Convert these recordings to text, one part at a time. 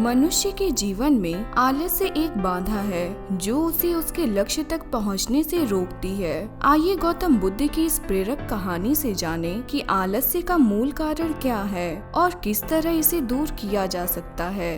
मनुष्य के जीवन में आलस्य एक बाधा है जो उसे उसके लक्ष्य तक पहुंचने से रोकती है। आइए गौतम बुद्ध की इस प्रेरक कहानी से जानें कि आलस्य का मूल कारण क्या है और किस तरह इसे दूर किया जा सकता है।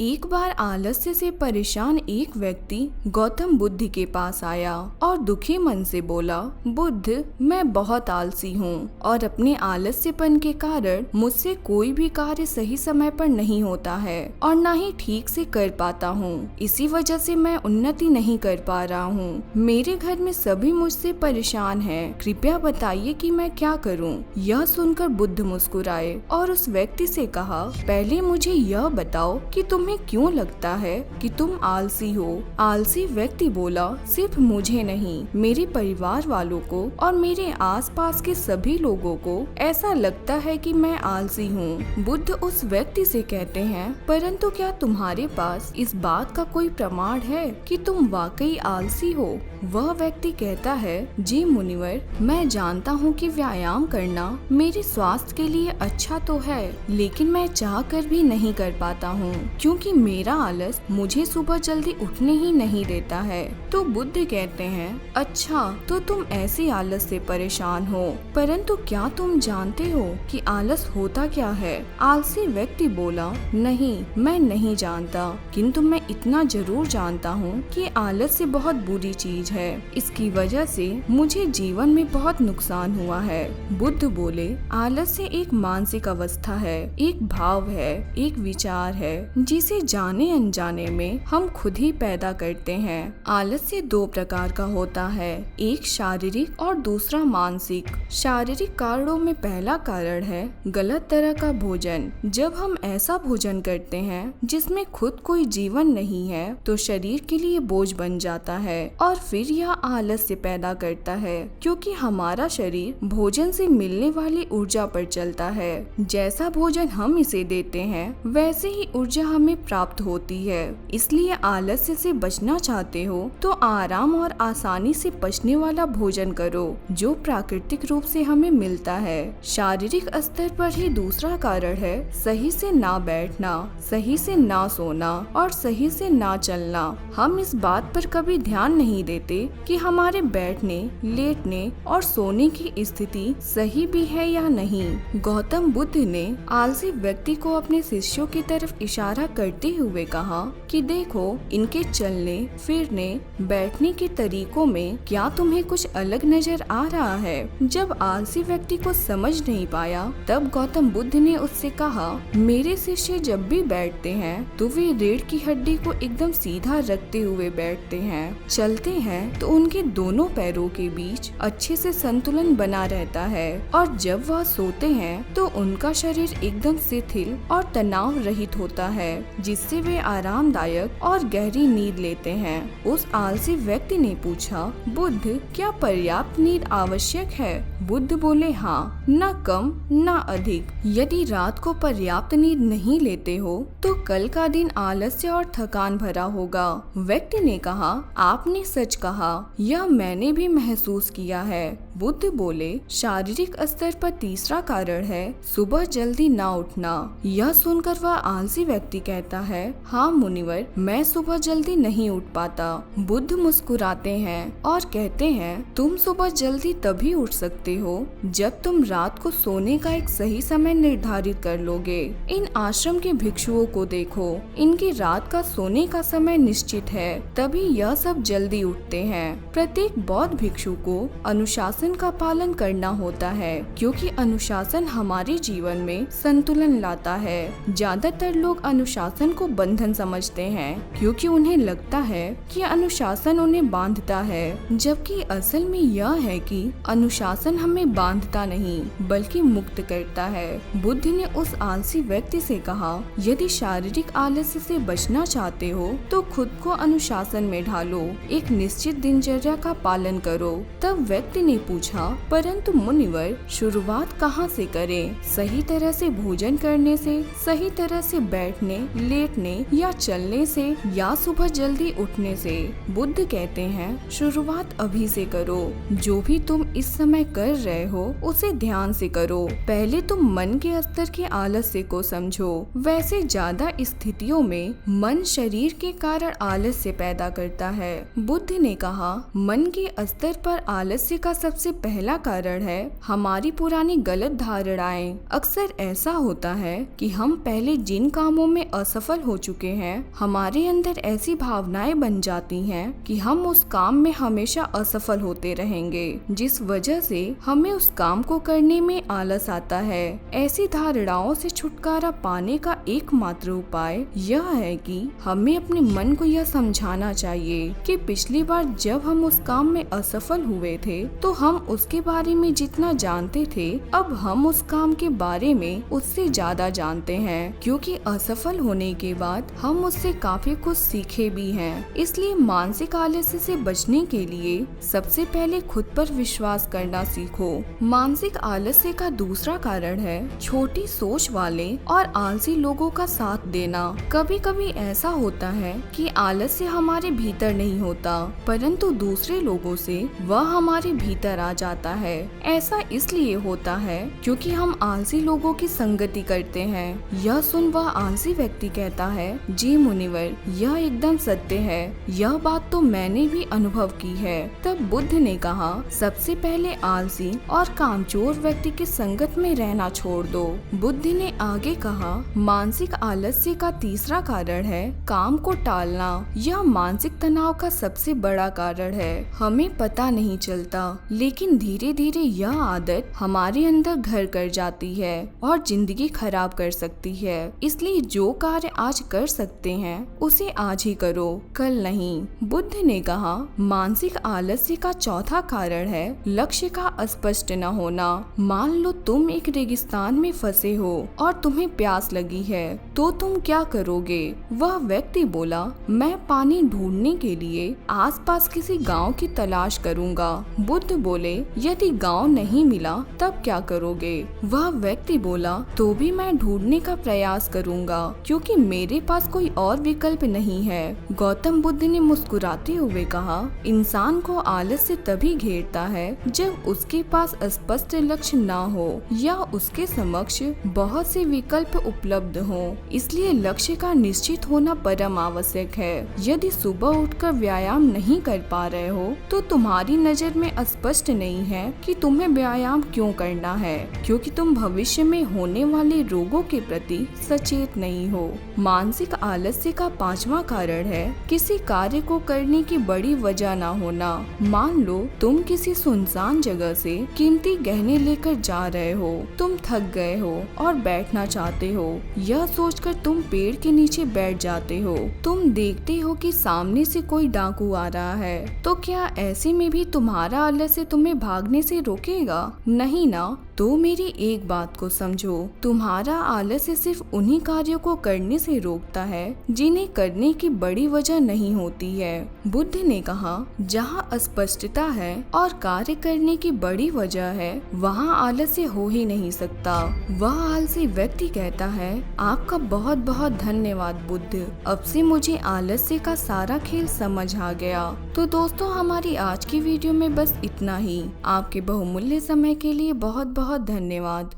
एक बार आलस्य से परेशान एक व्यक्ति गौतम बुद्ध के पास आया और दुखी मन से बोला, बुद्ध, मैं बहुत आलसी हूँ और अपने आलस्यपन के कारण मुझसे कोई भी कार्य सही समय पर नहीं होता है और न ही ठीक से कर पाता हूँ। इसी वजह से मैं उन्नति नहीं कर पा रहा हूँ। मेरे घर में सभी मुझसे परेशान हैं। कृपया बताइए कि मैं क्या करूँ। यह सुनकर बुद्ध मुस्कुराए और उस व्यक्ति से कहा, पहले मुझे यह बताओ कि तुम्हें क्यों लगता है कि तुम आलसी हो। आलसी व्यक्ति बोला, सिर्फ मुझे नहीं, मेरे परिवार वालों को और मेरे आसपास के सभी लोगों को ऐसा लगता है कि मैं आलसी हूँ। बुद्ध उस व्यक्ति से कहते हैं, परंतु क्या तुम्हारे पास इस बात का कोई प्रमाण है कि तुम वाकई आलसी हो। वह व्यक्ति कहता है, जी मुनिवर, मैं जानता हूँ कि व्यायाम करना मेरे स्वास्थ्य के लिए अच्छा तो है, लेकिन मैं चाह कर भी नहीं कर पाता हूँ क्योंकि मेरा आलस मुझे सुबह जल्दी उठने ही नहीं देता है। तो बुद्ध कहते हैं, अच्छा, तो तुम ऐसे आलस से परेशान हो, परंतु क्या तुम जानते हो कि आलस होता क्या है। आलसी व्यक्ति बोला, नहीं, मैं नहीं जानता, किंतु मैं इतना जरूर जानता हूँ कि आलस्य बहुत बुरी चीज है। इसकी वजह से मुझे जीवन में बहुत नुकसान हुआ है। बुद्ध बोले, आलस्य एक मानसिक अवस्था है, एक भाव है, एक विचार है जिसे जाने अनजाने में हम खुद ही पैदा करते हैं। आलस्य दो प्रकार का होता है, एक शारीरिक और दूसरा मानसिक। शारीरिक कारणों में पहला कारण है गलत तरह का भोजन। जब हम ऐसा भोजन करते हैं जिसमें खुद कोई जीवन नहीं है तो शरीर के लिए बोझ बन जाता है और फिर यह आलस्य पैदा करता है, क्योंकि हमारा शरीर भोजन से मिलने वाली ऊर्जा पर चलता है। जैसा भोजन हम इसे देते हैं वैसे ही ऊर्जा हमें प्राप्त होती है। इसलिए आलस्य से बचना चाहते हो तो आराम और आसानी से पचने वाला भोजन करो जो प्राकृतिक रूप से हमें मिलता है। शारीरिक स्तर पर ही दूसरा कारण है सही से ना बैठना, सही से ना सोना और सही से ना चलना। हम इस बात पर कभी ध्यान नहीं देते कि हमारे बैठने, लेटने और सोने की स्थिति सही भी है या नहीं। गौतम बुद्ध ने आलसी व्यक्ति को अपने शिष्यों की तरफ इशारा करते हुए कहा कि देखो, इनके चलने, फिरने, बैठने के तरीकों में क्या तुम्हें कुछ अलग नजर आ रहा है। जब आलसी व्यक्ति को समझ नहीं पाया तब गौतम बुद्ध ने उससे कहा, मेरे शिष्य जब भी बैठते हैं तो वे रीढ़ की हड्डी को एकदम सीधा रखते हुए बैठते हैं। चलते हैं तो उनके दोनों पैरों के बीच अच्छे से संतुलन बना रहता है और जब वह सोते हैं तो उनका शरीर एकदम शिथिल और तनाव रहित होता है, जिससे वे आरामदायक और गहरी नींद लेते हैं। उस आलसी व्यक्ति ने पूछा, बुद्ध, क्या पर्याप्त नींद आवश्यक है। बुद्ध बोले, हाँ, न कम न अधिक। यदि रात को पर्याप्त नींद नहीं लेते हो तो कल का दिन आलस्य और थकान भरा होगा। व्यक्ति ने कहा, आपने सच कहा, यह मैंने भी महसूस किया है। बुद्ध बोले, शारीरिक स्तर पर तीसरा कारण है सुबह जल्दी ना उठना। यह सुनकर वह आलसी व्यक्ति कहता है, हाँ मुनिवर, मैं सुबह जल्दी नहीं उठ पाता। बुद्ध मुस्कुराते हैं और कहते हैं, तुम सुबह जल्दी तभी उठ सकते हो जब तुम रात को सोने का एक सही समय निर्धारित कर लोगे। इन आश्रम के भिक्षुओं को देखो, इनकी रात का सोने का समय निश्चित है, तभी यह सब जल्दी उठते हैं। प्रत्येक बौद्ध भिक्षु को अनुशासन का पालन करना होता है, क्योंकि अनुशासन हमारे जीवन में संतुलन लाता है। ज्यादातर लोग अनुशासन को बंधन समझते हैं, क्योंकि उन्हें लगता है कि अनुशासन उन्हें बांधता है, जबकि असल में यह है कि अनुशासन हमें बांधता नहीं बल्कि मुक्त करता है। बुद्ध ने उस आलसी व्यक्ति से कहा, यदि शारीरिक आलस्य से बचना चाहते हो तो खुद को अनुशासन में ढालो, एक निश्चित दिनचर्या का पालन करो। तब व्यक्ति ने पूछा, परंतु मुनिवर शुरुआत कहाँ से करें? सही तरह से भोजन करने से, सही तरह से बैठने, लेटने या चलने से, या सुबह जल्दी उठने से? बुद्ध कहते हैं शुरुआत अभी से करो। जो भी तुम इस समय कर रहे हो उसे ध्यान से करो। पहले तुम मन के स्तर के आलस्य को समझो। वैसे ज्यादा स्थितियों में मन शरीर के कारण आलस्य पैदा करता है। बुद्ध ने कहा मन के स्तर पर आलस्य का सबसे पहला कारण है हमारी पुरानी गलत धारणाएं। अक्सर ऐसा होता है कि हम पहले जिन कामों में असफल हो चुके हैं, हमारे अंदर ऐसी भावनाएं बन जाती हैं कि हम उस काम में हमेशा असफल होते रहेंगे, जिस वजह से हमें उस काम को करने में आलस आता है। ऐसी धारणाओं से छुटकारा पाने का एकमात्र उपाय यह है कि हमें अपने मन को यह समझाना चाहिए कि पिछली बार जब हम उस काम में असफल हुए थे तो हम उसके बारे में जितना जानते थे, अब हम उस काम के बारे में उससे ज्यादा जानते हैं, क्योंकि असफल होने के बाद हम उससे काफी कुछ सीखे भी हैं। इसलिए मानसिक आलस्य से बचने के लिए सबसे पहले खुद पर विश्वास करना सीखो। मानसिक आलस्य का दूसरा कारण है छोटी सोच वाले और आलसी लोगों का साथ देना। कभी कभी ऐसा होता है कि आलस्य हमारे भीतर नहीं होता, परंतु दूसरे लोगों से वह हमारे भीतर आ जाता है। ऐसा इसलिए होता है क्योंकि हम आलसी लोगों की संगति करते हैं। यह सुन वह आलसी व्यक्ति कहता है, जी मुनिवर, यह एकदम सत्य है। यह बात तो मैंने भी अनुभव की है। तब बुद्ध ने कहा, सबसे पहले आलसी और कामचोर व्यक्ति की संगत में रहना छोड़ दो। बुद्ध ने आगे कहा, मानसिक आलस्य का तीसरा कारण है काम को टालना। यह मानसिक तनाव का सबसे बड़ा कारण है। हमें पता नहीं चलता, लेकिन धीरे धीरे यह आदत हमारे अंदर घर कर जाती है और जिंदगी खराब कर सकती है। इसलिए जो कार्य आज कर सकते हैं उसे आज ही करो, कल नहीं। बुद्ध ने कहा, मानसिक आलस्य का चौथा कारण है लक्ष्य का स्पष्ट न होना। मान लो तुम एक रेगिस्तान में फंसे हो और तुम्हें प्यास लगी है, तो तुम क्या करोगे? वह व्यक्ति बोला, मैं पानी ढूंढने के लिए आसपास किसी गांव की तलाश करूंगा। बुद्ध बोले, यदि गांव नहीं मिला तब क्या करोगे? वह व्यक्ति बोला, तो भी मैं ढूंढने का प्रयास करूंगा, क्योंकि मेरे पास कोई और विकल्प नहीं है। गौतम बुद्ध ने मुस्कुराते हुए कहा, इंसान को आलस्य तभी घेरता है जब उसके पास स्पष्ट लक्ष्य न हो या उसके समक्ष बहुत से विकल्प उपलब्ध हों। इसलिए लक्ष्य का निश्चित होना परम आवश्यक है। यदि सुबह उठकर व्यायाम नहीं कर पा रहे हो तो तुम्हारी नजर में स्पष्ट नहीं है कि तुम्हें व्यायाम क्यों करना है, क्योंकि तुम भविष्य में होने वाले रोगों के प्रति सचेत नहीं हो। मानसिक आलस्य का पांचवा कारण है किसी कार्य को करने की बड़ी वजह न होना। मान लो तुम किसी सुनसान जगह से कीमती गहने लेकर जा रहे हो, तुम थक गए हो और बैठना चाहते हो। यह सोचकर तुम पेड़ के नीचे बैठ जाते हो। तुम देखते हो कि सामने से कोई डाकू आ रहा है, तो क्या ऐसे में भी तुम्हारा आलस्य तुम्हें भागने से रोकेगा? नहीं ना। तो मेरी एक बात को समझो, तुम्हारा आलस्य सिर्फ उन्हीं कार्यों को करने से रोकता है जिन्हें करने की बड़ी वजह नहीं होती है। बुद्ध ने कहा, जहाँ स्पष्टता है और कार्य करने की बड़ी वजह है, वहाँ आलस्य हो ही नहीं सकता। वह आलसी व्यक्ति कहता है, आपका बहुत बहुत धन्यवाद बुद्ध, अब से मुझे आलस्य का सारा खेल समझ आ गया। तो दोस्तों, हमारी आज की वीडियो में बस इतना ही। आपके बहुमूल्य समय के लिए बहुत बहुत धन्यवाद।